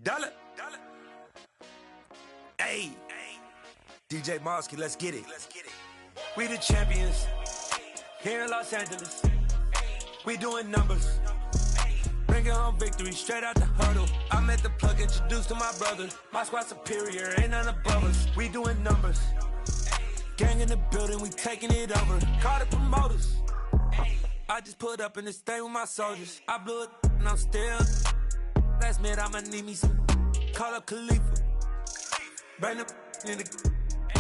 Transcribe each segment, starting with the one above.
Dollar. Hey, DJ Mosky, let's get it. We the champions here in Los Angeles. We doing numbers. Bringing home victory straight out the huddle. I'm at the plug, introduced to my brothers. My squad superior, ain't none above us. We doing numbers. Gang in the building, we taking it over. Call the promoters. I just put up in this thing with my soldiers. I blew it and I'm still. Last minute, I'ma need me some. Call up Khalifa. Bring the in the.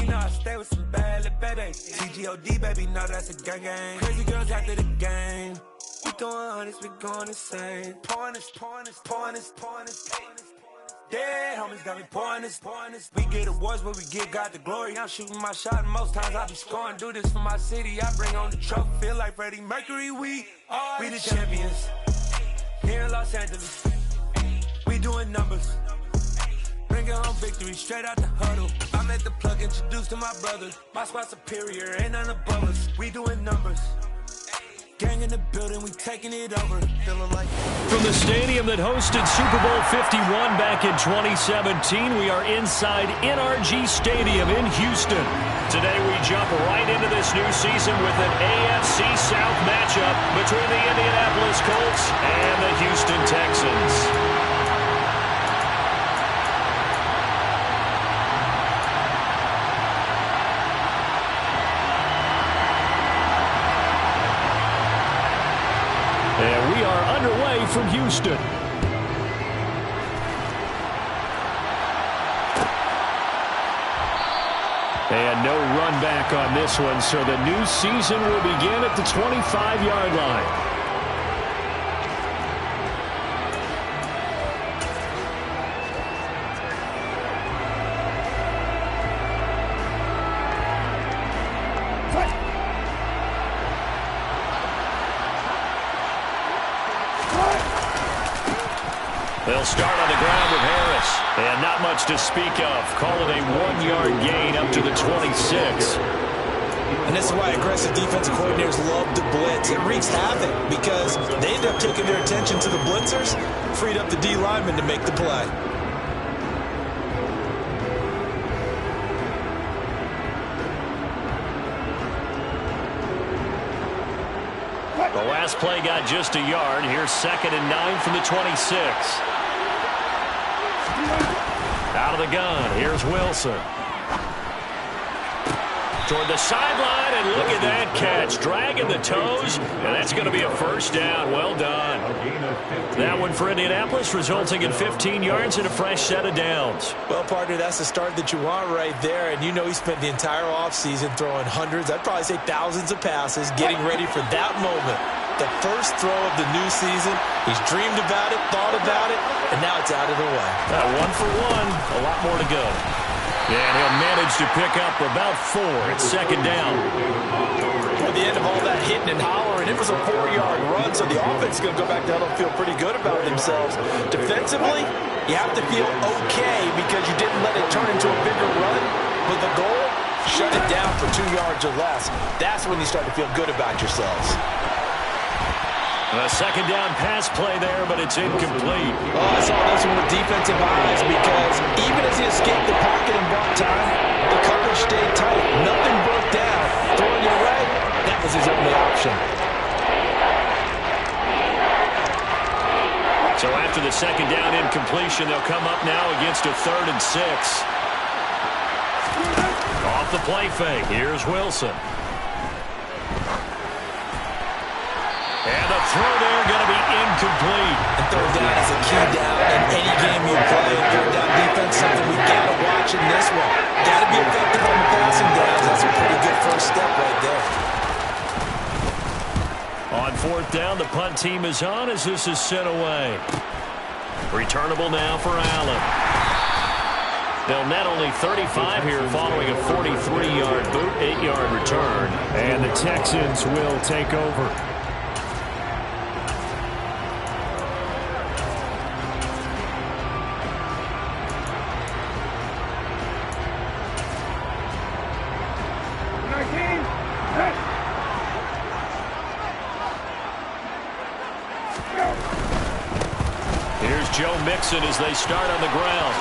You know I stay with some bad little baby. TGOD, baby, no, that's a gang gang. Crazy girls after the game. We throwing hundreds, we going insane. Pouring this. Dead homies got me pouring this. We get awards, but we give God the glory. I'm shooting my shot, and most times I be scoring. Do this for my city, I bring on the trophy. Feel like Freddie Mercury, we the champions. Here in Los Angeles, we doing numbers. Bringing home victory straight out the huddle. I'm at the plug, introduced to my brothers. My squad superior, ain't none above us. We doing numbers. Gang in the building, we taking it over. Feeling like from the stadium that hosted Super Bowl 51 back in 2017, we are inside NRG Stadium in Houston. Today we jump right into this new season with an AFC South matchup between the Indianapolis Colts and the Houston Texans. And we are underway from Houston. And no run back on this one, so the new season will begin at the 25-yard line. They'll start on the ground with Harris. And not much to speak of. Call it a 1-yard gain up to the 26. And this is why aggressive defensive coordinators love to blitz. It wreaks havoc because they end up taking their attention to the blitzers, freed up the D lineman to make the play. The last play got just a yard. Here's 2nd and 9 from the 26. Out of the gun, here's Wilson. Toward the sideline, and look at that catch. Dragging the toes, and that's going to be a first down. Well done. That one for Indianapolis, resulting in 15 yards and a fresh set of downs. Well, partner, that's the start that you want right there, and you know he spent the entire offseason throwing hundreds, I'd probably say thousands of passes, getting ready for that moment. The first throw of the new season. He's dreamed about it, thought about it, and now it's out of the way. 1 for 1, a lot more to go. And he'll manage to pick up about 4. It's 2nd down. At the end of all that hitting and hollering, it was a 4-yard run, so the offense is going to go back down and feel pretty good about themselves. Defensively, you have to feel okay because you didn't let it turn into a bigger run. But the goal, shut it down for 2 yards or less. That's when you start to feel good about yourselves. A second down pass play there, but it's incomplete. Oh, I saw this one with defensive eyes because even as he escaped the pocket and bought time, the coverage stayed tight. Nothing broke down. Throwing it away, that was his only option. So after the second down incompletion, they'll come up now against a 3rd and 6. Off the play fake. Here's Wilson. And the throw there going to be incomplete. And third down is a key down in any game you play. Third down defense, something we got to watch in this one. Got to be effective on the passing downs. That's a pretty good first step right there. On 4th down, the punt team is on as this is sent away. Returnable now for Allen. They'll net only 35 here following a 43-yard boot, 8-yard return. And the Texans will take over. Joe Mixon as they start on the ground.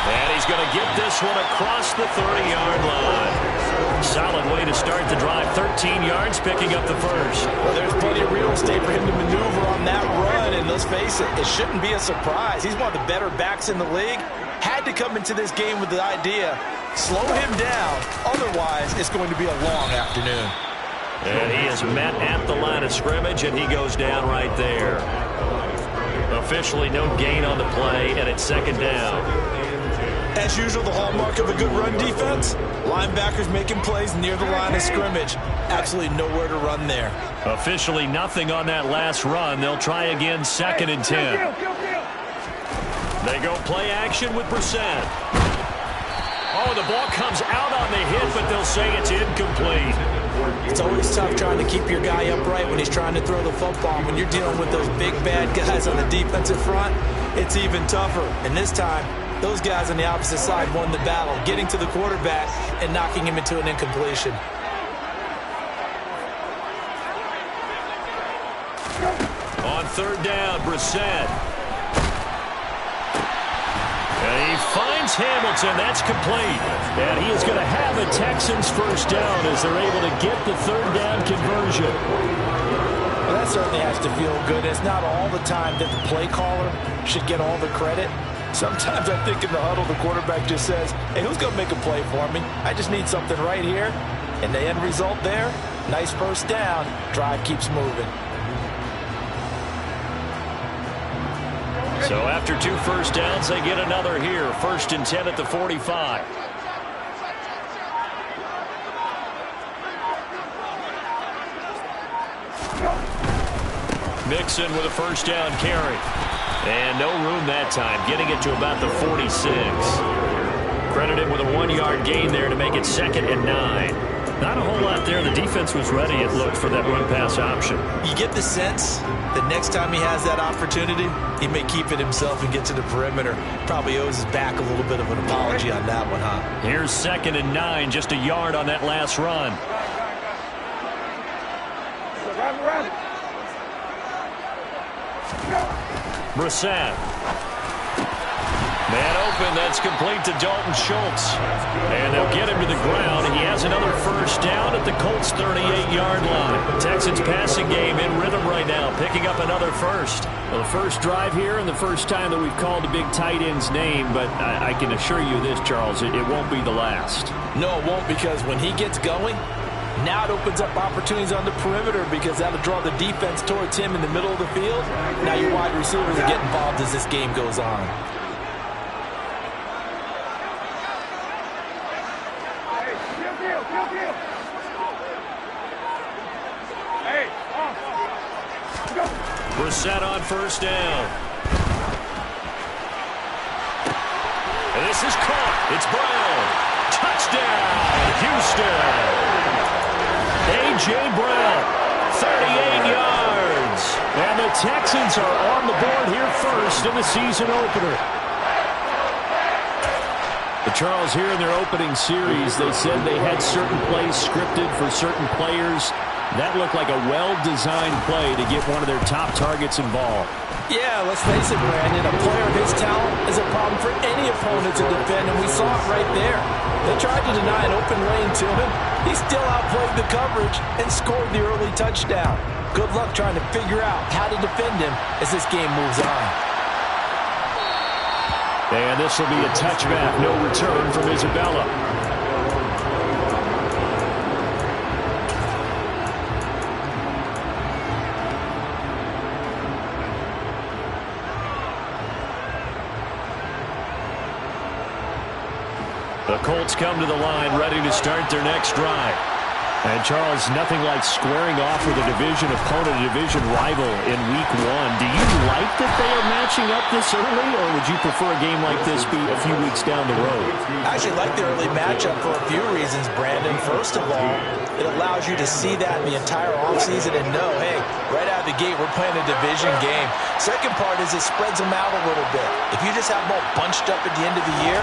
And he's going to get this one across the 30-yard line. Solid way to start the drive. 13 yards, picking up the first. Well, there's plenty of real estate for him to maneuver on that run. And let's face it, it shouldn't be a surprise. He's one of the better backs in the league. Had to come into this game with the idea, slow him down. Otherwise, it's going to be a long afternoon. And he is met at the line of scrimmage, and he goes down right there. Officially no gain on the play, and it's second down. As usual, the hallmark of a good run defense, linebackers making plays near the line of scrimmage. Absolutely nowhere to run there. Officially nothing on that last run. They'll try again, 2nd and 10. They go play action with Brissett. Oh, the ball comes out on the hit, but they'll say it's incomplete. It's always tough trying to keep your guy upright when he's trying to throw the football. When you're dealing with those big, bad guys on the defensive front, it's even tougher. And this time, those guys on the opposite side won the battle, getting to the quarterback and knocking him into an incompletion. On 3rd down, Brissett. And he finds Hamilton. That's complete. And he is going to have a Texans first down as they're able to get the 3rd down conversion. Well, that certainly has to feel good. It's not all the time that the play caller should get all the credit. Sometimes I think in the huddle, the quarterback just says, hey, who's going to make a play for me? I just need something right here. And the end result there, nice first down. Drive keeps moving. So after 2 first downs, they get another here. 1st and 10 at the 45. Mixon with a first down carry. And no room that time, getting it to about the 46. Credit him with a 1-yard gain there to make it 2nd and 9. Not a whole lot there. The defense was ready, it looked, for that run-pass option. You get the sense that next time he has that opportunity, he may keep it himself and get to the perimeter. Probably owes his back a little bit of an apology on that one, huh? Here's 2nd and 9, just a yard on that last run. Brissett. Man open, that's complete to Dalton Schultz. And they'll get him to the ground, and he has another first down at the Colts' 38-yard line. Texans passing game in rhythm right now, picking up another first. Well, the first drive here and the first time that we've called a big tight end's name, but I can assure you this, Charles, it won't be the last. No, it won't, because when he gets going, now it opens up opportunities on the perimeter because that'll draw the defense towards him in the middle of the field. Now your wide receivers will get involved as this game goes on. Brissett on first down. And this is caught. It's Brown. Touchdown, Houston. A.J. Brown, 38 yards. And the Texans are on the board here first in the season opener. But Charles, here in their opening series, they said they had certain plays scripted for certain players. That looked like a well-designed play to get one of their top targets involved. Yeah, let's face it, Brandon. A player of his talent is a problem for any opponent to defend, and we saw it right there. They tried to deny an open lane to him. He still outplayed the coverage and scored the early touchdown. Good luck trying to figure out how to defend him as this game moves on. And this will be a touchback. No return from Isabella. The Colts come to the line, ready to start their next drive. And, Charles, nothing like squaring off with a division opponent, a division rival in Week 1. Do you like that they are matching up this early, or would you prefer a game like this be a few weeks down the road? I actually like the early matchup for a few reasons, Brandon. First of all, it allows you to see that the entire offseason and know, hey, right out of the gate, we're playing a division game. Second part is it spreads them out a little bit. If you just have them all bunched up at the end of the year,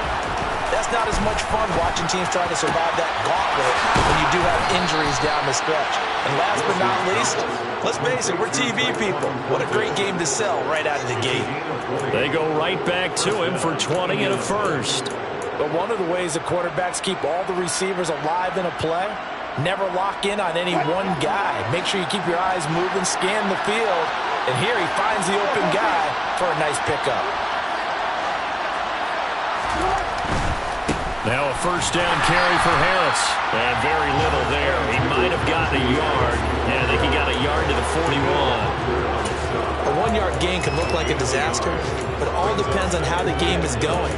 that's not as much fun watching teams try to survive that gauntlet when you do have injuries down the stretch. And last but not least, let's face it, we're TV people. What a great game to sell right out of the gate. They go right back to him for 20 and a first. But one of the ways the quarterbacks keep all the receivers alive in a play, never lock in on any one guy. Make sure you keep your eyes moving, scan the field, and here he finds the open guy for a nice pickup. Now a first down carry for Harris. And very little there. He might have gotten a yard. Yeah, I think he got a yard to the 41. A one-yard gain can look like a disaster, but it all depends on how the game is going.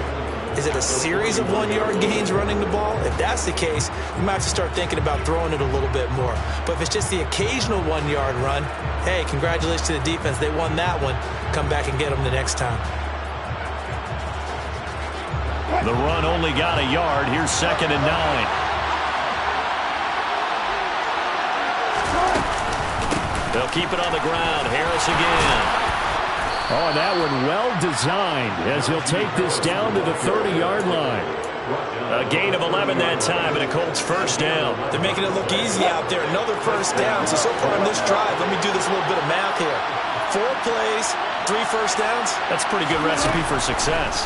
Is it a series of one-yard gains running the ball? If that's the case, you might have to start thinking about throwing it a little bit more. But if it's just the occasional one-yard run, hey, congratulations to the defense. They won that one. Come back and get them the next time. The run only got a yard. Here's 2nd and 9. They'll keep it on the ground. Harris again. Oh, that one well designed as he'll take this down to the 30-yard line. A gain of 11 that time and a Colts first down. They're making it look easy out there. Another first down. So far in this drive, let me do this little bit of math here. 4 plays, 3 first downs. That's a pretty good recipe for success.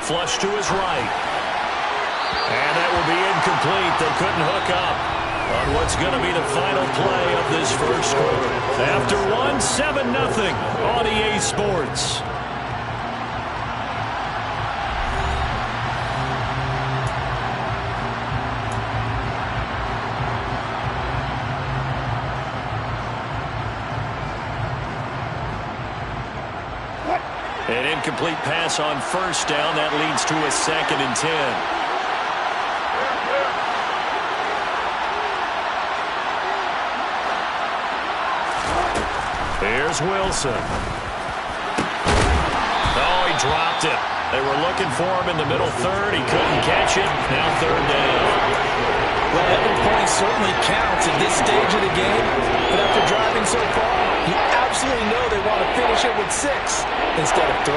Flush to his right. And that will be incomplete. They couldn't hook up on what's going to be the final play of this first quarter. After 7-0 on EA Sports. An incomplete pass on first down. That leads to a 2nd and 10. Here's Wilson. Oh, he dropped it. They were looking for him in the middle third. He couldn't catch it. Now 3rd down. Well, every point certainly counts at this stage of the game. But after driving so far, you absolutely know they want to finish it with 6 instead of 3.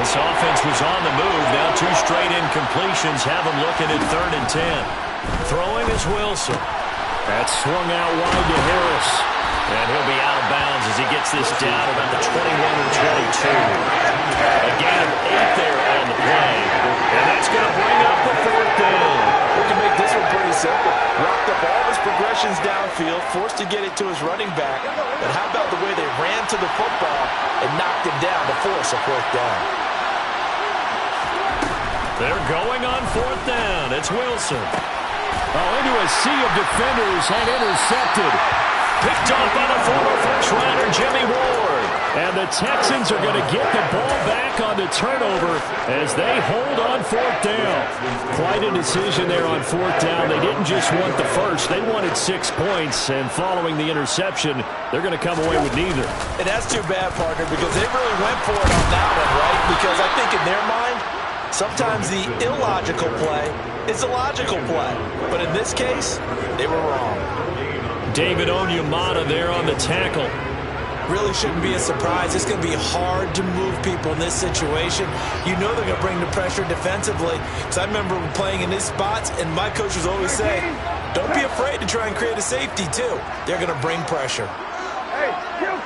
This offense was on the move. Now 2 straight incompletions have them looking at 3rd and 10. Throwing is Wilson. That's swung out wide to Harris. And he'll be out of bounds as he gets this down about the 21 or 22. A gain of 8 there on the play. And that's going to bring up the 4th down. We can make this one pretty simple. Rocked up all his progressions downfield, forced to get it to his running back. But how about the way they ran to the football and knocked him down to force a 4th down? They're going on 4th down. It's Wilson. Oh, into a sea of defenders and intercepted. Picked off by the former first-rounder Jimmy Ward. And the Texans are going to get the ball back on the turnover as they hold on 4th down. Quite a decision there on 4th down. They didn't just want the first. They wanted 6 points. And following the interception, they're going to come away with neither. And that's too bad, partner, because they really went for it on that one, right? Because I think in their mind, sometimes the illogical play is a logical play. But in this case, they were wrong. David Onyemata there on the tackle. Really shouldn't be a surprise. It's going to be hard to move people in this situation. You know they're going to bring the pressure defensively. Because I remember playing in these spots, and my coach was always saying, Don't be afraid to try and create a safety, too. They're going to bring pressure. Hey, kill.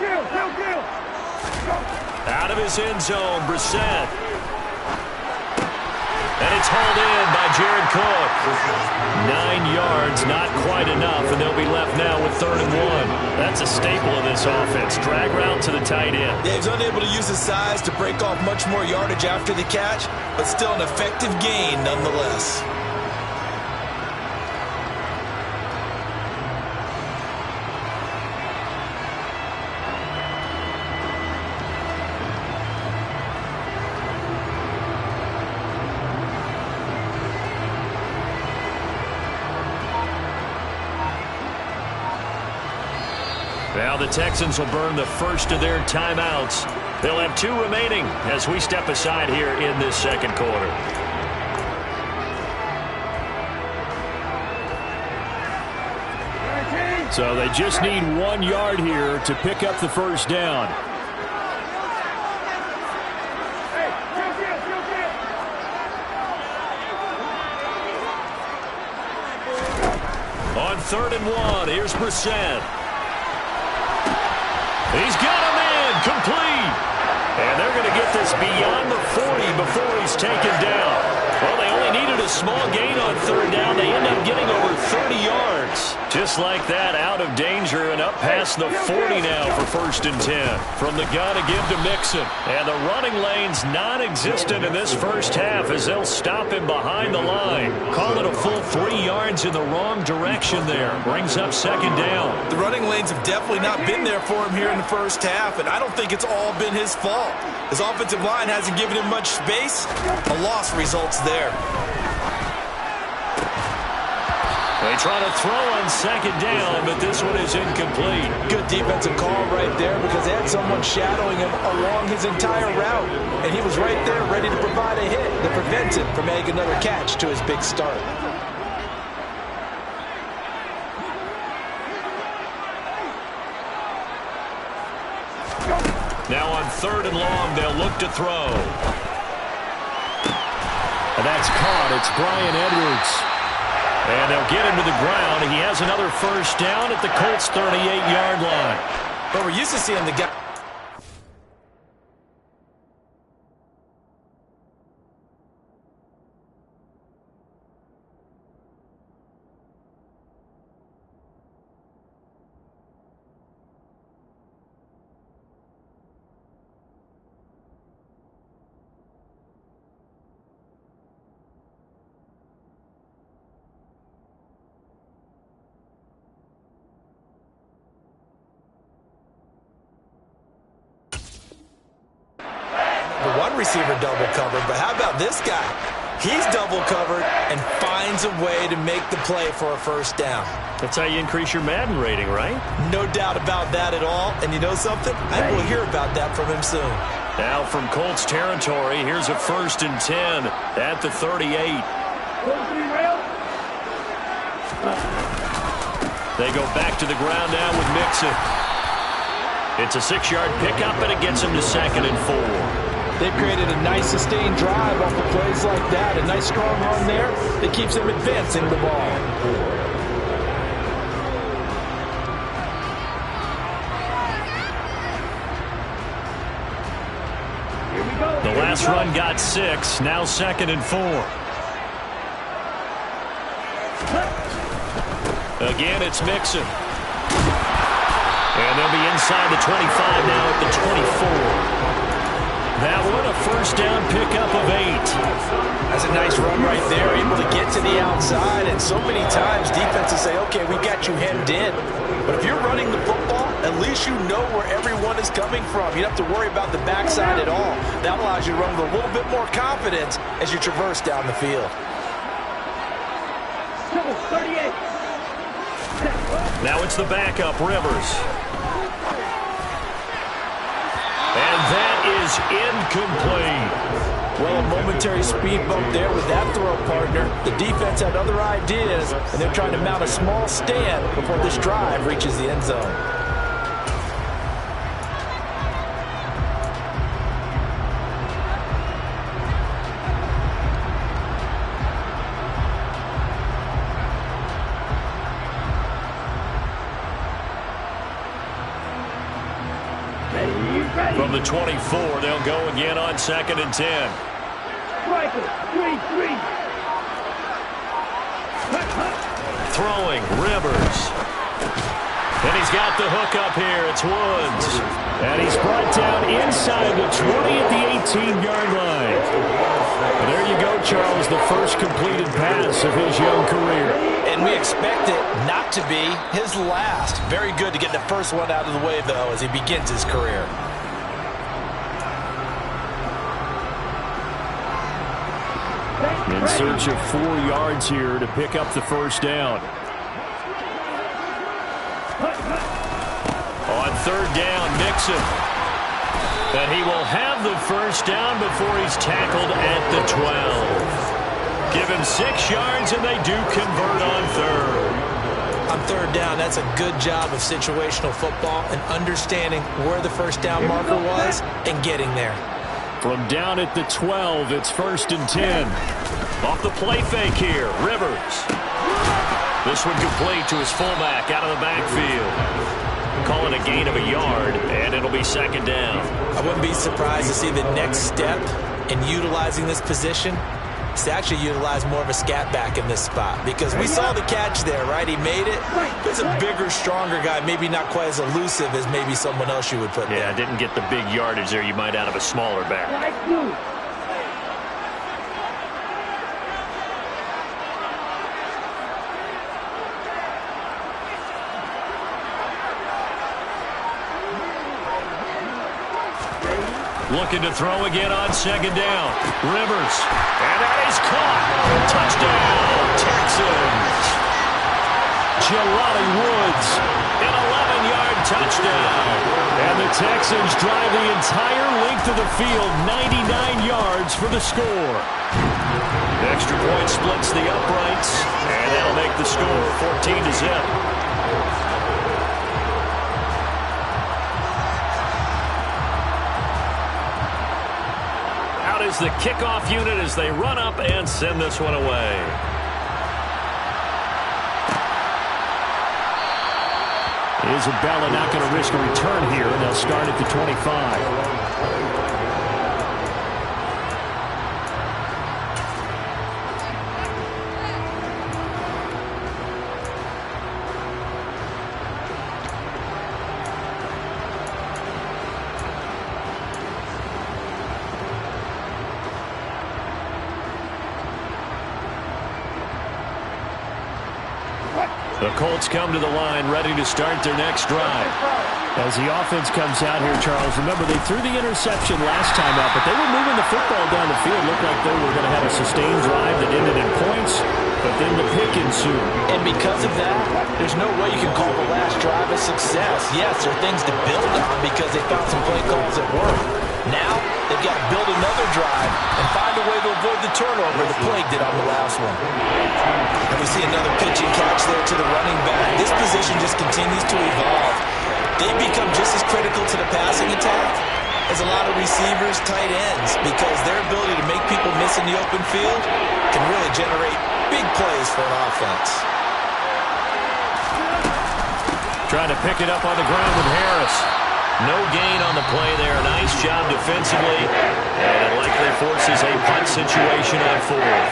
Out of his end zone, Brissett. And it's hauled in by Jared Cook. 9 yards, not quite enough, and they'll be left now with 3rd and 1. That's a staple of this offense. Drag route to the tight end. Yeah, he's unable to use his size to break off much more yardage after the catch, but still an effective gain nonetheless. Now the Texans will burn the first of their timeouts. They'll have 2 remaining as we step aside here in this second quarter. So they just need 1 yard here to pick up the first down. On 3rd and 1, here's Brissett. He's got a man complete. And they're going to get this beyond the 40 before he's taken down. Well, they only needed a small gain on 3rd down. They end up getting over 30 yards. Just like that, out of danger and up past the 40 now for 1st and 10. From the gun again to Mixon. And the running lane's non-existent in this first half as they'll stop him behind the line. Call it a full 3 yards in the wrong direction there. Brings up 2nd down. The running lanes have definitely not been there for him here in the first half, and I don't think it's all been his fault. His offensive line hasn't given him much space. A loss results there. They try to throw on 2nd down, but this one is incomplete. Good defensive call right there because they had someone shadowing him along his entire route. And he was right there ready to provide a hit that prevents him from adding another catch to his big start. Now on 3rd and long, they'll look to throw. And that's caught. It's Bryan Edwards. And they'll get him to the ground. He has another first down at the Colts' 38-yard line. But we're used to seeing the guy. Receiver double covered, but how about this guy? He's double covered and finds a way to make the play for a first down. That's how you increase your Madden rating, right? No doubt about that at all. And you know something? I will hear about that from him soon. Now from Colts territory, here's a 1st and 10 at the 38. They go back to the ground now with Mixon. It's a 6-yard pickup, and it gets him to 2nd and 4. They've created a nice sustained drive off of plays like that. A nice strong run there that keeps them advancing the ball. The last run got 6. Now 2nd and 4. Again, it's Mixon. And they'll be inside the 25 now at the 24. That one, a first down pickup of 8. That's a nice run right there, able to get to the outside. And so many times defenses say, okay, we got you hemmed in. But if you're running the football, at least you know where everyone is coming from. You don't have to worry about the backside at all. That allows you to run with a little bit more confidence as you traverse down the field. 38. Now it's the backup, Rivers. And that is incomplete. Well, a momentary speed bump there with that throw partner. The defense had other ideas, and they're trying to mount a small stand before this drive reaches the end zone. the 24. They'll go again on 2nd and 10. Strike it. 3-3. Throwing, Rivers. And he's got the hook up here. It's Woods. And he's brought down inside the 20 at the 18-yard line. And there you go, Charles, the first completed pass of his young career. And we expect it not to be his last. Very good to get the first one out of the way, though, as he begins his career. In search of 4 yards here to pick up the first down. On 3rd down, Mixon. And he will have the first down before he's tackled at the 12. Give him 6 yards, and they do convert on 3rd. On 3rd down, that's a good job of situational football and understanding where the first down marker was and getting there. From down at the 12, it's 1st and 10. Off the play fake here, Rivers. This one complete to his fullback out of the backfield. Call it a gain of a yard, and it'll be 2nd down. I wouldn't be surprised to see the next step in utilizing this position is to actually utilize more of a scat back in this spot, because we saw the catch there, right? He made it. He's a bigger, stronger guy, maybe not quite as elusive as maybe someone else you would put there. Yeah, didn't get the big yardage there you might out of a smaller back. Looking to throw again on 2nd down. Rivers. And that is caught. Touchdown, Texans. Jelani Woods. An 11-yard touchdown. And the Texans drive the entire length of the field, 99 yards for the score. The extra point splits the uprights, and that'll make the score 14-0. Is the kickoff unit as they run up and send this one away. Isabella not going to risk a return here, and they'll start at the 25. The Colts come to the line, ready to start their next drive. As the offense comes out here, Charles, remember they threw the interception last time out, but they were moving the football down the field. Looked like they were going to have a sustained drive that ended in points, but then the pick ensued. And because of that, there's no way you can call the last drive a success. Yes, there are things to build on because they found some play calls that work. Now, they've got to build another drive and find a way to avoid the turnover the Plague did on the last one. And we see another pitching catch there to the running back. This position just continues to evolve. They become just as critical to the passing attack as a lot of receivers, tight ends, because their ability to make people miss in the open field can really generate big plays for an offense. Trying to pick it up on the ground with Harris. No gain on the play there. Nice job defensively. And it likely forces a punt situation on 4th.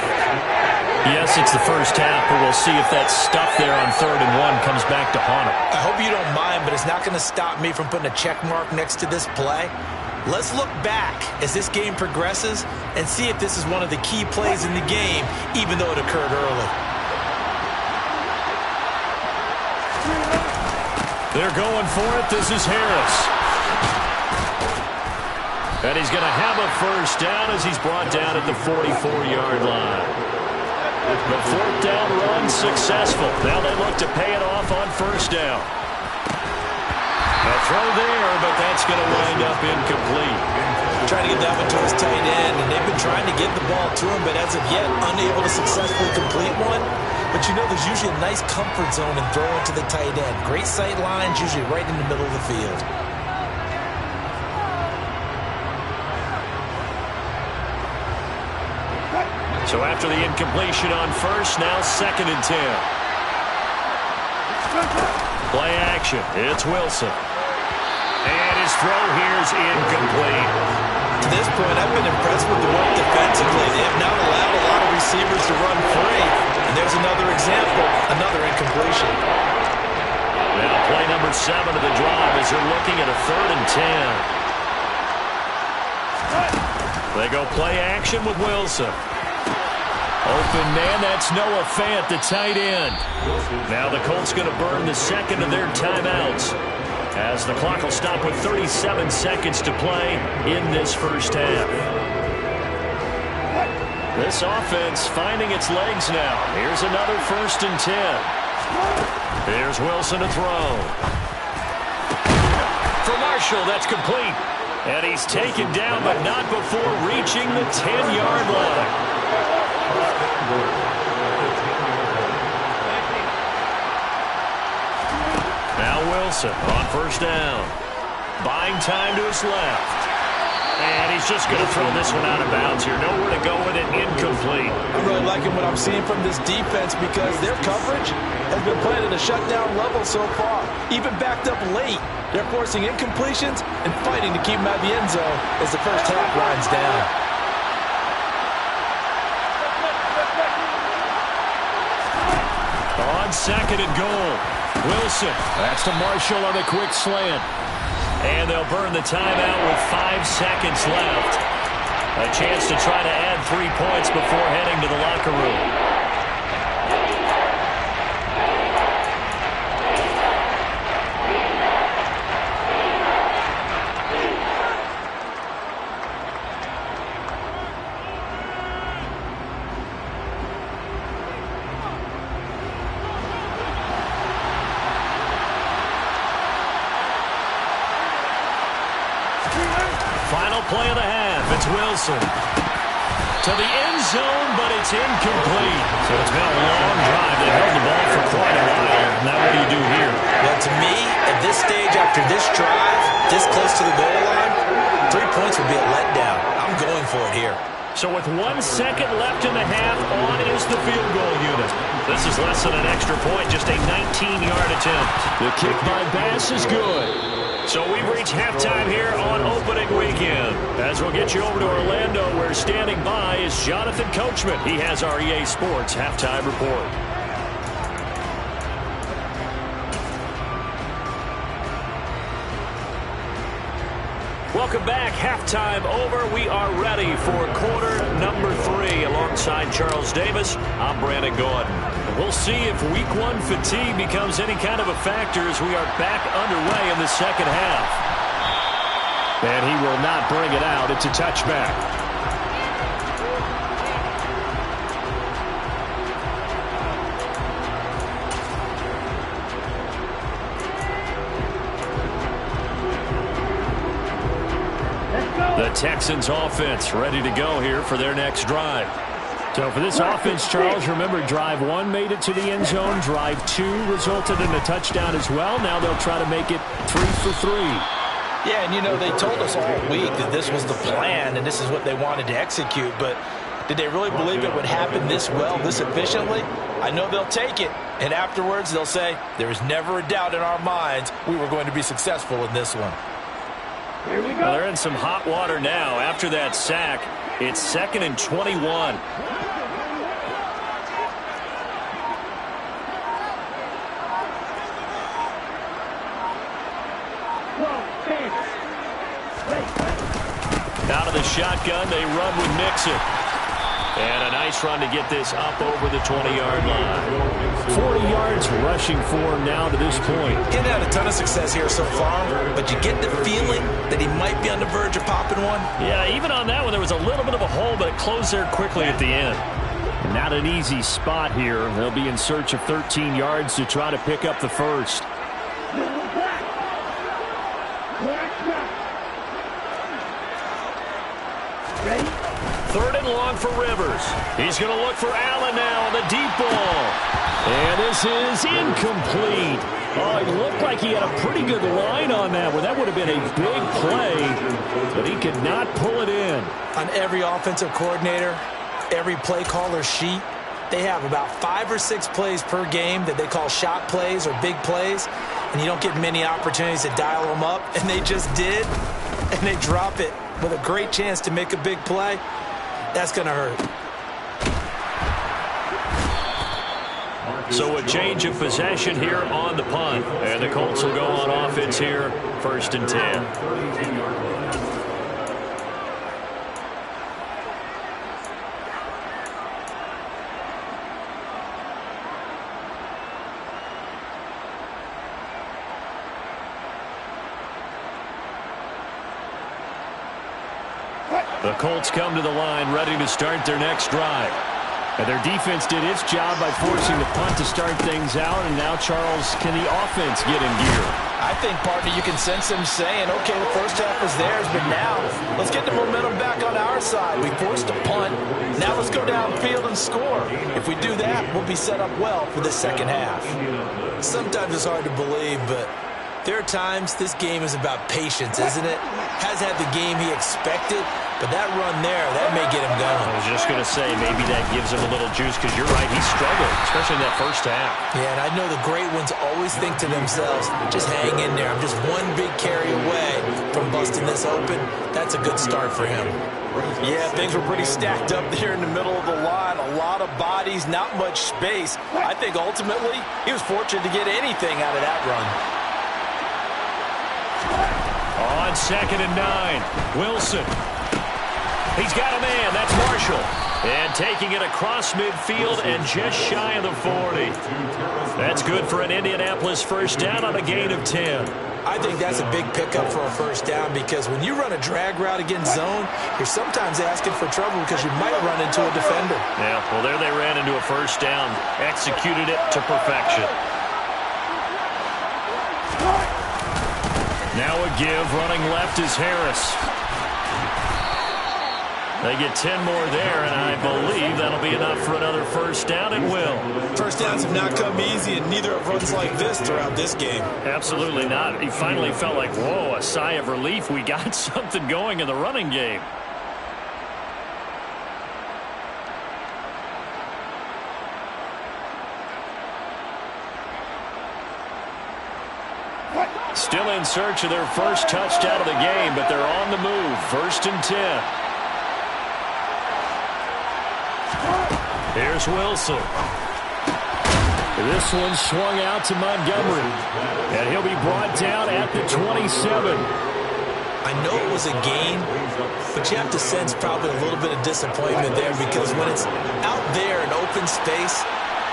Yes, it's the first half, but we'll see if that stuff there on 3rd and 1 comes back to haunt him. I hope you don't mind, but it's not going to stop me from putting a check mark next to this play. Let's look back as this game progresses and see if this is one of the key plays in the game, even though it occurred early. They're going for it. This is Harris. And he's going to have a first down as he's brought down at the 44-yard line. The 4th down run successful. Now they look to pay it off on 1st down. A throw there, but that's going to wind up incomplete. Trying to get that one to his tight end, and they've been trying to get the ball to him, but as of yet, unable to successfully complete one. But you know there's usually a nice comfort zone in throwing to the tight end. Great sight lines, usually right in the middle of the field. So after the incompletion on 1st, now 2nd and 10. Play action. It's Wilson. And his his throw here is incomplete. To this point, I've been impressed with the work defensively. They have not allowed a lot of receivers to run free. And there's another example, another incompletion. Now play number 7 of the drive as they're looking at a 3rd and 10. They go play action with Wilson. Open man, that's Noah Fant, the tight end. Now the Colts going to burn the second of their timeouts, as the clock will stop with 37 seconds to play in this first half. This offense finding its legs now. Here's another 1st and 10. Here's Wilson to throw. For Marshall, that's complete. And he's taken down, but not before reaching the 10-yard line. Now Wilson on 1st down. Buying time to his left. And he's just going to throw this one out of bounds here. Nowhere to go with it. Incomplete. I'm really liking what I'm seeing from this defense because their coverage has been playing at a shutdown level so far. Even backed up late, they're forcing incompletions and fighting to keep them out of the end zone as the first half winds down. On 2nd and goal, Wilson. That's to Marshall on the quick slant. And they'll burn the timeout with 5 seconds left. A chance to try to add 3 points before heading to the locker room. Final play of the half. It's Wilson. To the end zone, but it's incomplete. So it's been a long drive. They held the ball for quite a while. Now what do you do here? Well, to me, at this stage, after this drive, this close to the goal line, 3 points would be a letdown. I'm going for it here. So with 1 second left in the half, on is the field goal unit. This is less than an extra point, just a 19-yard attempt. The kick by Bass is good. So we've reached halftime here on opening weekend. As we'll get you over to Orlando, where standing by is Jonathan Coachman. He has our EA Sports halftime report. Welcome back. Halftime over. We are ready for quarter number 3. Alongside Charles Davis, I'm Brandon Gordon. We'll see if week 1 fatigue becomes any kind of a factor as we are back underway in the second half. And he will not bring it out. It's a touchback. The Texans offense ready to go here for their next drive. So for this offense, Charles, remember drive 1 made it to the end zone. Drive 2 resulted in a touchdown as well. Now they'll try to make it 3 for 3. Yeah, and you know, they told us all week that this was the plan and this is what they wanted to execute. But did they really believe it would happen this well, this efficiently? I know they'll take it. And afterwards, they'll say, there was never a doubt in our minds we were going to be successful in this one. Here we go. Well, they're in some hot water now. After that sack, it's 2nd and 21. Out of the shotgun, they run with Mixon. And a nice run to get this up over the 20-yard line. 40 yards rushing for him now to this point. Getting had a ton of success here so far, but you get the feeling that he might be on the verge of popping one. Yeah, even on that one, there was a little bit of a hole, but it closed there quickly at the end. Not an easy spot here. They'll be in search of 13 yards to try to pick up the first. Ready? 3rd and long for Rivers. He's going to look for Allen now on the deep ball. And this is incomplete. Oh, it looked like he had a pretty good line on that one. That would have been a big play, but he could not pull it in. On every offensive coordinator, every play caller sheet, they have about 5 or 6 plays per game that they call shot plays or big plays. and you don't get many opportunities to dial them up, and they just did, and they drop it with a great chance to make a big play, that's going to hurt. So a change of possession here on the punt, and the Colts will go on offense here, 1st and 10. The Colts come to the line ready to start their next drive. And their defense did its job by forcing the punt to start things out. And now, Charles, can the offense get in gear? I think, partner, you can sense them saying, okay, the first half was theirs, but now let's get the momentum back on our side. We forced a punt. Now let's go downfield and score. If we do that, we'll be set up well for the second half. Sometimes it's hard to believe, but there are times this game is about patience, isn't it? Has had the game he expected, but that run there, that may get him going. I was just going to say, maybe that gives him a little juice, because you're right, he struggled, especially in that first half. Yeah, and I know the great ones always think to themselves, just hang in there. I'm just one big carry away from busting this open. That's a good start for him. Yeah, things were pretty stacked up there in the middle of the line. A lot of bodies, not much space. I think ultimately he was fortunate to get anything out of that run. On 2nd and 9, Wilson. He's got a man. That's Marshall. And taking it across midfield and just shy of the 40. That's good for an Indianapolis first down on a gain of 10. I think that's a big pickup for a first down, because when you run a drag route against zone, you're sometimes asking for trouble because you might run into a defender. Yeah, well, there they ran into a first down. Executed it to perfection. Now a give. Running left is Harris. They get 10 more there, and I believe that'll be enough for another first down. It will. First downs have not come easy, and neither have runs like this throughout this game. Absolutely not. He finally felt like, whoa, a sigh of relief. We got something going in the running game. Still in search of their first touchdown of the game, but they're on the move. 1st and 10. Here's Wilson. This one swung out to Montgomery. And he'll be brought down at the 27. I know it was a gain, but you have to sense probably a little bit of disappointment there, because when it's out there in open space,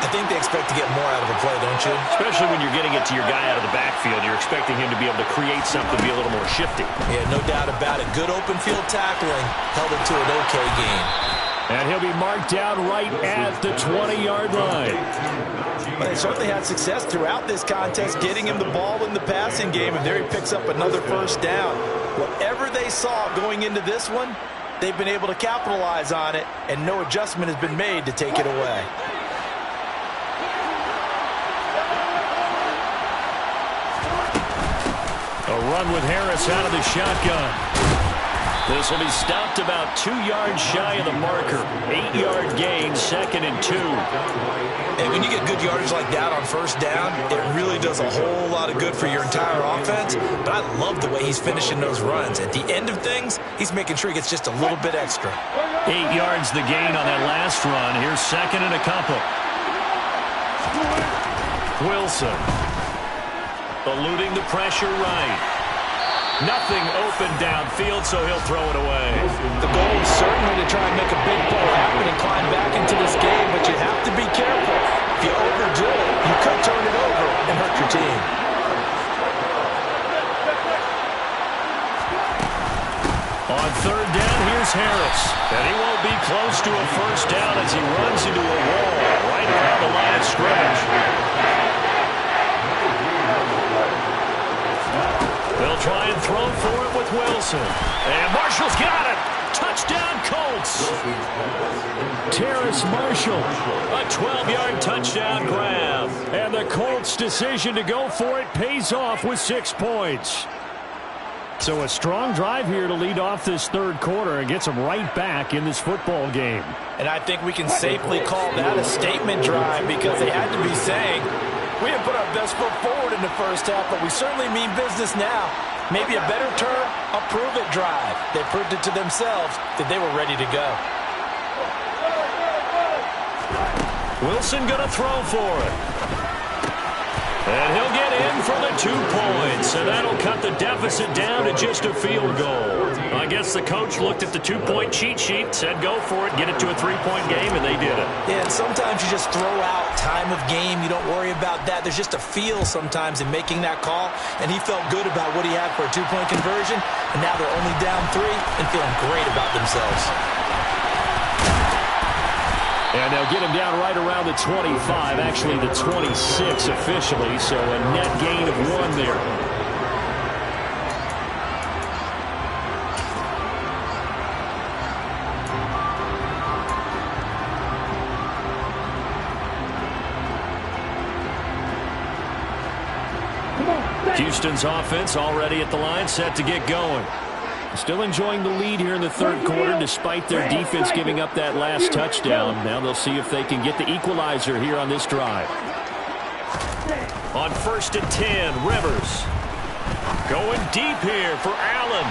I think they expect to get more out of a play, don't you? Especially when you're getting it to your guy out of the backfield. You're expecting him to be able to create something, be a little more shifty. Yeah, no doubt about it. Good open field tackling. Held it to an okay gain. And he'll be marked down right at the 20-yard line. Well, they certainly had success throughout this contest, getting him the ball in the passing game, and there he picks up another first down. Whatever they saw going into this one, they've been able to capitalize on it, and no adjustment has been made to take it away. A run with Harris out of the shotgun. This will be stopped about 2 yards shy of the marker. 8-yard gain, 2nd and 2. And when you get good yardage like that on first down, it really does a whole lot of good for your entire offense. But I love the way he's finishing those runs. At the end of things, he's making sure he gets just a little bit extra. 8 yards the gain on that last run. Here's 2nd and a couple. Wilson. Eluding the pressure right. Nothing open downfield, so he'll throw it away. The goal is certainly to try and make a big play happen and climb back into this game, but you have to be careful. If you overdo it, you could turn it over and hurt your team. On 3rd down, here's Harris. And he won't be close to a first down as he runs into a wall right around the line of scrimmage. They'll try and throw for it with Wilson. And Marshall's got it. Touchdown, Colts. Terrace Marshall, a 12-yard touchdown grab. And the Colts' decision to go for it pays off with 6 points. So a strong drive here to lead off this third quarter and gets them right back in this football game. And I think we can safely call that a statement drive, because they had to be saying, We didn't put our best foot forward in the first half, but we certainly mean business now. Maybe a better term, a prove-it drive. They proved it to themselves that they were ready to go. Wilson going to throw for it. And he'll get in for the 2 points. And that'll cut the deficit down to just a field goal. I guess the coach looked at the 2-point cheat sheet, said go for it, get it to a 3-point game, and they did it. Yeah, and sometimes you just throw out time of game. You don't worry about that. There's just a feel sometimes in making that call. And he felt good about what he had for a 2-point conversion. And now they're only down 3 and feeling great about themselves. And they'll get him down right around the 25, actually the 26 officially, so a net gain of 1 there. Houston's offense already at the line, set to get going. Still enjoying the lead here in the third quarter despite their defense giving up that last touchdown. Now they'll see if they can get the equalizer here on this drive. On 1st and 10, Rivers. Going deep here for Allen.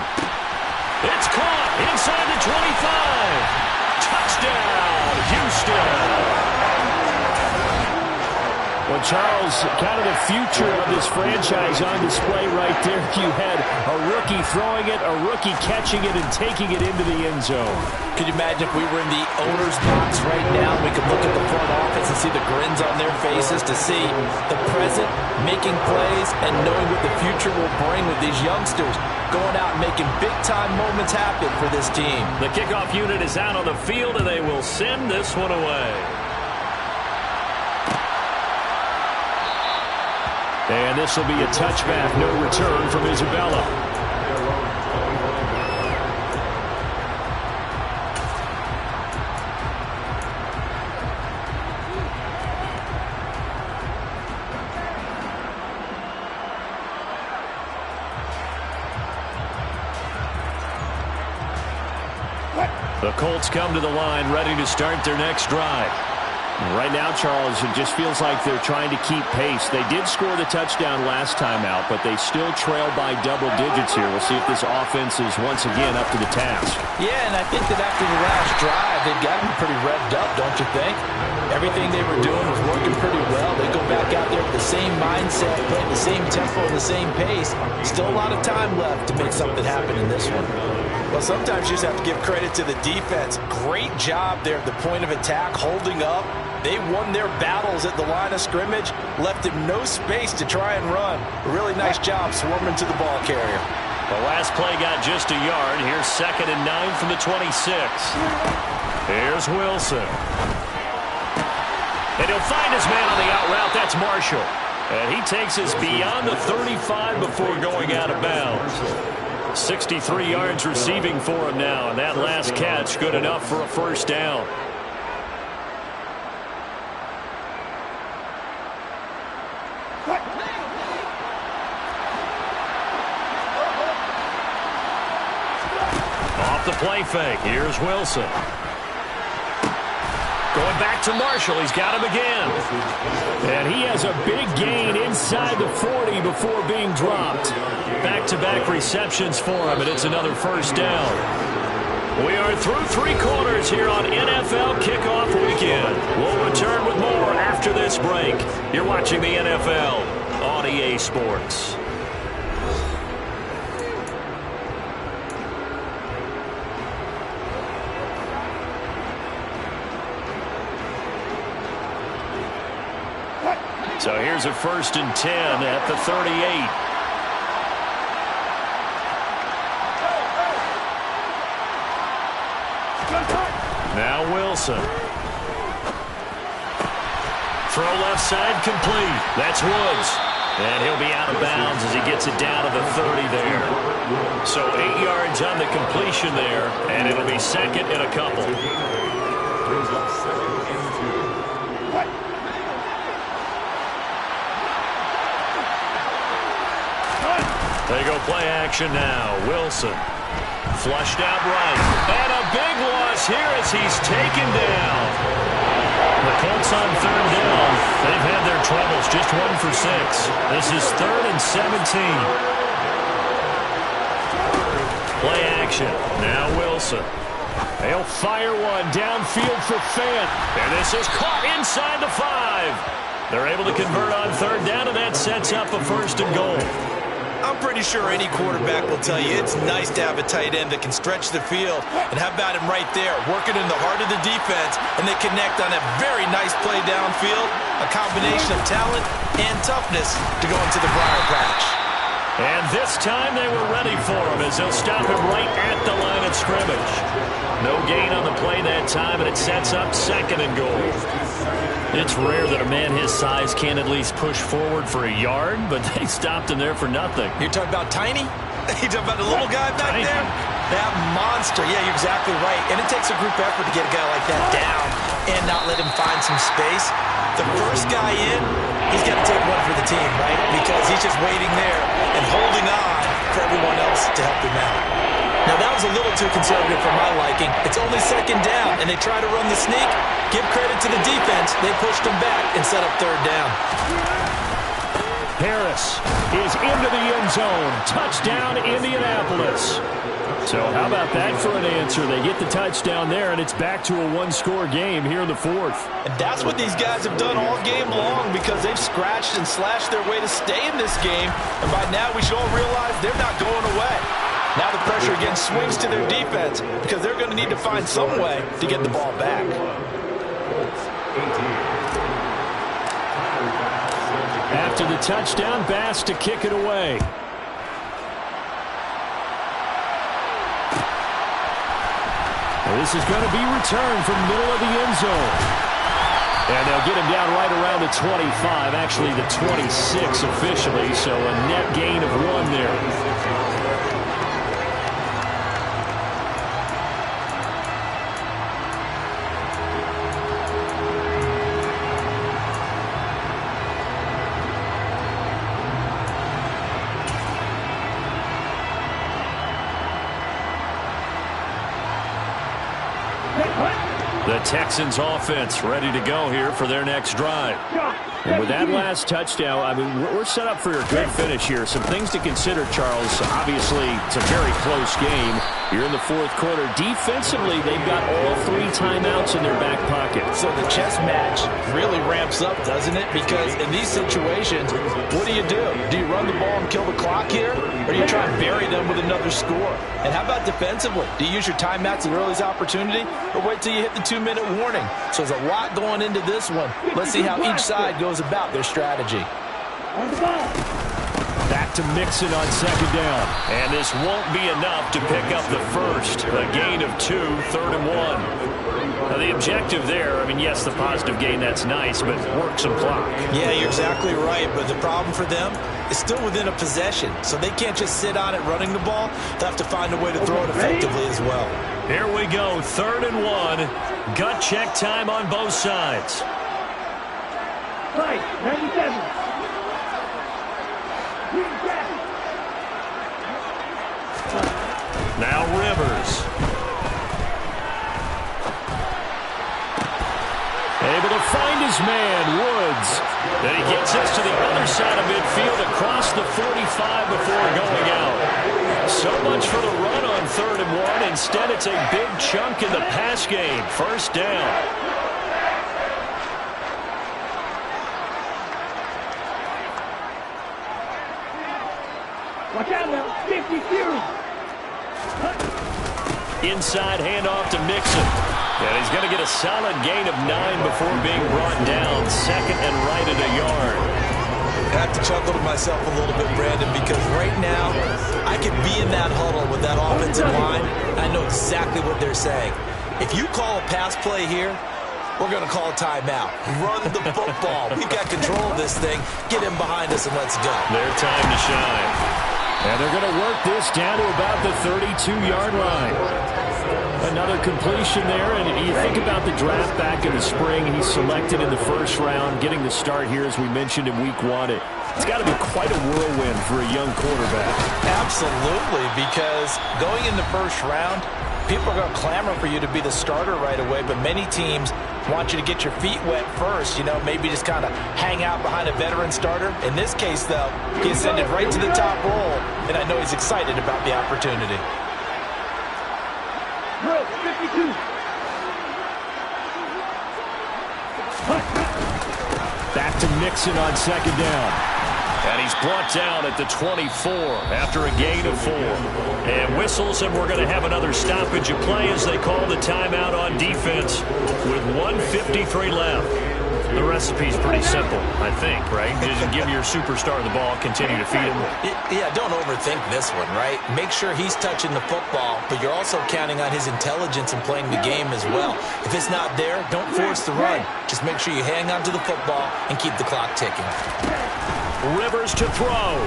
It's caught inside the 25. Touchdown, Houston. Well, Charles, kind of the future of this franchise on display right there. You had a rookie throwing it, a rookie catching it, and taking it into the end zone. Could you imagine if we were in the owner's box right now? We could look at the front office and see the grins on their faces to see the present, making plays, and knowing what the future will bring with these youngsters going out and making big-time moments happen for this team. The kickoff unit is out on the field, and they will send this one away. And this will be a touchback, no return from Isabella. The Colts come to the line, ready to start their next drive. Right now, Charles, it just feels like they're trying to keep pace. They did score the touchdown last time out, but they still trail by double digits here. We'll see if this offense is once again up to the task. Yeah, and I think that after the last drive, they've got to be pretty revved up, don't you think? Everything they were doing was working pretty well. They go back out there with the same mindset, playing the same tempo and the same pace. Still a lot of time left to make something happen in this one. Well, sometimes you just have to give credit to the defense. Great job there at the point of attack, holding up. They won their battles at the line of scrimmage, left him no space to try and run. A really nice job swarming to the ball carrier. The last play got just a yard. Here's 2nd and 9 from the 26. Here's Wilson. And he'll find his man on the out route. That's Marshall. And he takes us beyond the 35 before going out of bounds. 63 yards receiving for him now, and that last catch good enough for a first down. Off the play fake, here's Wilson. Going back to Marshall. He's got him again. And he has a big gain inside the 40 before being dropped. Back-to-back receptions for him, and it's another first down. We are through 3 quarters here on NFL Kickoff Weekend. We'll return with more after this break. You're watching the NFL on EA Sports. So here's a 1st and 10 at the 38. Now Wilson. Throw left side complete. That's Woods. And he'll be out of bounds as he gets it down to the 30 there. So 8 yards on the completion there, and it'll be 2nd and a couple. They go play action now. Wilson. Flushed out right. And a big loss here as he's taken down. The Colts on third down. They've had their troubles, just 1 for 6. This is 3rd and 17. Play action. Now Wilson. They'll fire one downfield for Fant. And this is caught inside the 5. They're able to convert on third down, and that sets up a 1st and goal. I'm pretty sure any quarterback will tell you it's nice to have a tight end that can stretch the field. And how about him right there, working in the heart of the defense, and they connect on a very nice play downfield, a combination of talent and toughness to go into the briar patch. And this time they were ready for him as they'll stop him right at the line of scrimmage. No gain on the play that time, and it sets up 2nd and goal. It's rare that a man his size can't at least push forward for a yard, but they stopped him there for nothing. You're talking about Tiny? You're talking about the little guy back there? That monster. Yeah, you're exactly right. And it takes a group effort to get a guy like that down and not let him find some space. The first guy in, he's got to take one for the team, right? Because he's just waiting there and holding on for everyone else to help him out. Now, that was a little too conservative for my liking. It's only 2nd down, and they try to run the sneak. Give credit to the defense. They pushed him back and set up 3rd down. Harris is into the end zone. Touchdown, Indianapolis. So how about that for an answer? They get the touchdown there, and it's back to a 1-score game here in the 4th. And that's what these guys have done all game long because they've scratched and slashed their way to stay in this game. And by now, we should all realize they're not going away. Now the pressure again swings to their defense because they're going to need to find some way to get the ball back. After the touchdown, Bass to kick it away. Well, this is going to be returned from the middle of the end zone. And they'll get him down right around the 25, actually the 26 officially, so a net gain of 1 there. The Texans offense ready to go here for their next drive. And with that last touchdown, I mean, we're set up for a good finish here. Some things to consider, Charles. Obviously, it's a very close game. You're in the 4th quarter. Defensively, they've got all 3 timeouts in their back pocket. So the chess match really ramps up, doesn't it? Because in these situations, what do? Do you run the ball and kill the clock here? Or do you try and bury them with another score? And how about defensively? Do you use your timeouts at earliest opportunity? Or wait till you hit the 2-minute warning? So there's a lot going into this one. Let's see how each side goes about their strategy. Back to Mixon on 2nd down. And this won't be enough to pick up the 1st. A gain of 2, 3rd and 1. Now the objective there, I mean, yes, the positive gain, that's nice, but work some clock. Yeah, you're exactly right. But the problem for them is still within a possession. So they can't just sit on it running the ball. They'll have to find a way to throw it effectively as well. Here we go, 3rd and 1. Gut check time on both sides. Right, 97. Now Rivers. Able to find his man, Woods. And he gets us to the other side of midfield across the 45 before going out. So much for the run on 3rd and 1. Instead, it's a big chunk in the pass game. 1st down. Watch out now, 52. Inside handoff to Mixon. And he's going to get a solid gain of 9 before being brought down. 2nd and right at a yard. I have to chuckle to myself a little bit, Brandon, because right now I could be in that huddle with that offensive line. I know exactly what they're saying. If you call a pass play here, we're going to call a timeout. Run the football. We've got control of this thing. Get him behind us and let's go. Their time to shine. And they're going to work this down to about the 32-yard line. Another completion there, and you think about the draft back in the spring. He's selected in the 1st round, getting the start here, as we mentioned in week 1. It's got to be quite a whirlwind for a young quarterback. Absolutely, because going in the 1st round, people are going to clamor for you to be the starter right away, but many teams want you to get your feet wet first, maybe just kind of hang out behind a veteran starter. In this case, though, he ascended right to the top role, and I know he's excited about the opportunity. Drill 52. Back to Mixon on second down. And he's brought down at the 24 after a gain of 4. And whistles, and we're going to have another stoppage of play as they call the timeout on defense with 1:53 left. The recipe's pretty simple, I think, right? Just give your superstar the ball, continue to feed him. Yeah, don't overthink this one, right? Make sure he's touching the football, but you're also counting on his intelligence in playing the game as well. If it's not there, don't force the run. Just make sure you hang on to the football and keep the clock ticking. Rivers to throw.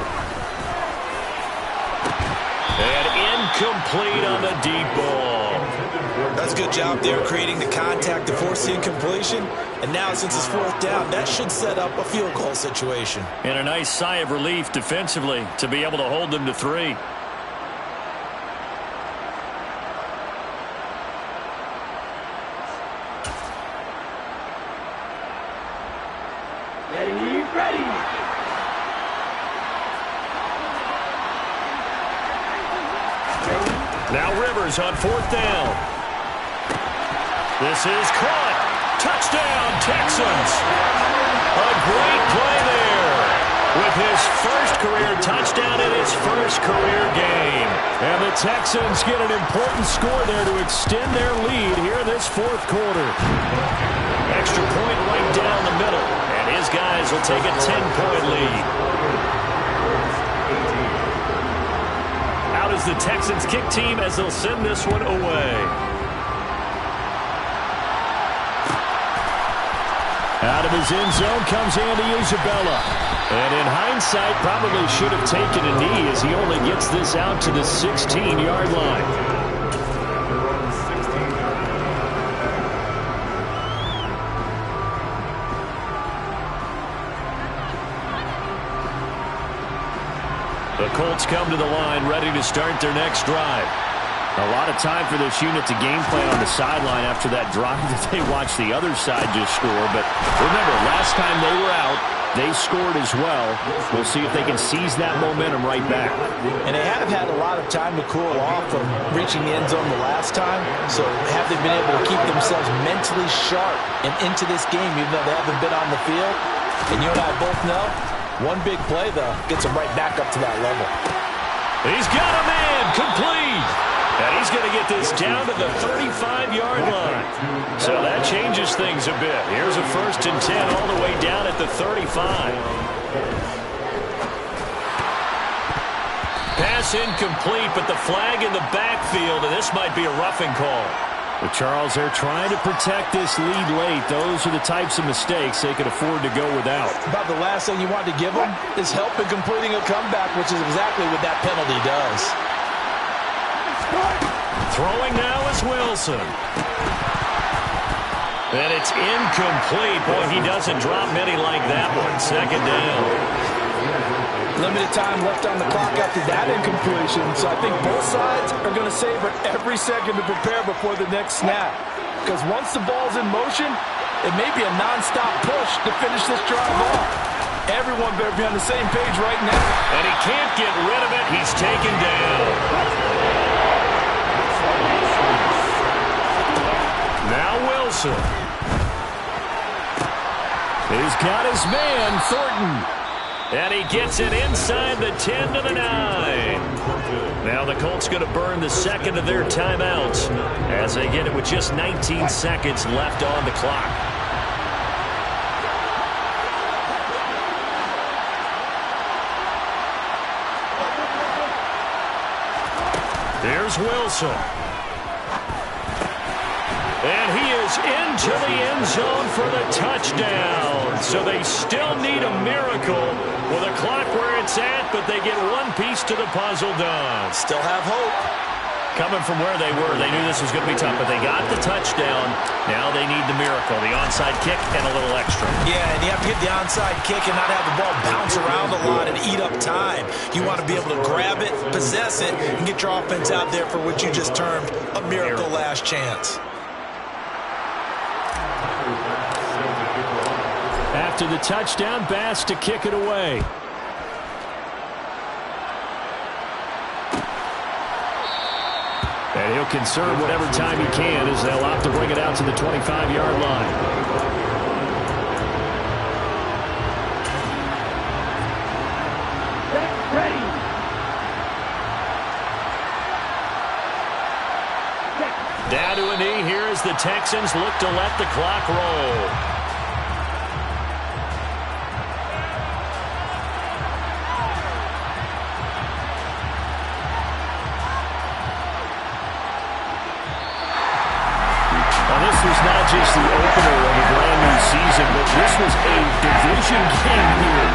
And incomplete on the deep ball. That's a good job there, creating the contact to force the incompletion. And now, since it's 4th down, that should set up a field goal situation. And a nice sigh of relief defensively to be able to hold them to 3. Ready. Now Rivers on 4th down. This is caught. Touchdown, Texans. A great play there with his first career touchdown in his first career game. And the Texans get an important score there to extend their lead here in this 4th quarter. Extra point right down the middle. And his guys will take a 10-point lead. Out is the Texans kick team as they'll send this one away. Out of his end zone comes Andy Isabella. And in hindsight, probably should have taken a knee as he only gets this out to the 16-yard line. The Colts come to the line, ready to start their next drive. A lot of time for this unit to game plan on the sideline after that drive that they watched the other side just score. But remember, last time they were out, they scored as well. We'll see if they can seize that momentum right back. And they have had a lot of time to cool off from reaching the end zone the last time. So have they been able to keep themselves mentally sharp and into this game, even though they haven't been on the field? And you and I both know, one big play, though, gets them right back up to that level. He's got a man, complete. And he's going to get this down to the 35-yard line. So that changes things a bit. Here's a 1st and 10 all the way down at the 35. Pass incomplete, but the flag in the backfield, and this might be a roughing call. But Charles, they're trying to protect this lead late. Those are the types of mistakes they could afford to go without. About the last thing you want to give them is help in completing a comeback, which is exactly what that penalty does. Throwing now is Wilson. And it's incomplete. Boy, he doesn't drop many like that one. 2nd down. Limited time left on the clock after that incompletion, so I think both sides are going to savor every second to prepare before the next snap. Because once the ball's in motion, it may be a non-stop push to finish this drive off. Everyone better be on the same page right now. And he can't get rid of it. He's taken down. Now Wilson. He's got his man, Thornton. And he gets it inside the 10 to the 9. Now the Colts going to burn the 2nd of their timeouts as they get it with just 19 seconds left on the clock. There's Wilson. And he is into the end zone for the touchdown. So they still need a miracle with a clock where it's at, but they get one piece to the puzzle done. Still have hope. Coming from where they were, they knew this was going to be tough, but they got the touchdown. Now they need the miracle, the onside kick and a little extra. Yeah, and you have to get the onside kick and not have the ball bounce around a lot and eat up time. You want to be able to grab it, possess it, and get your offense out there for what you just termed a miracle last chance. After the touchdown, Bass to kick it away. And he'll conserve whatever time he can as they'll opt to bring it out to the 25-yard line. Set, ready. Down to a knee here as the Texans look to let the clock roll. This was not just the opener of a brand new season, but this was a division game here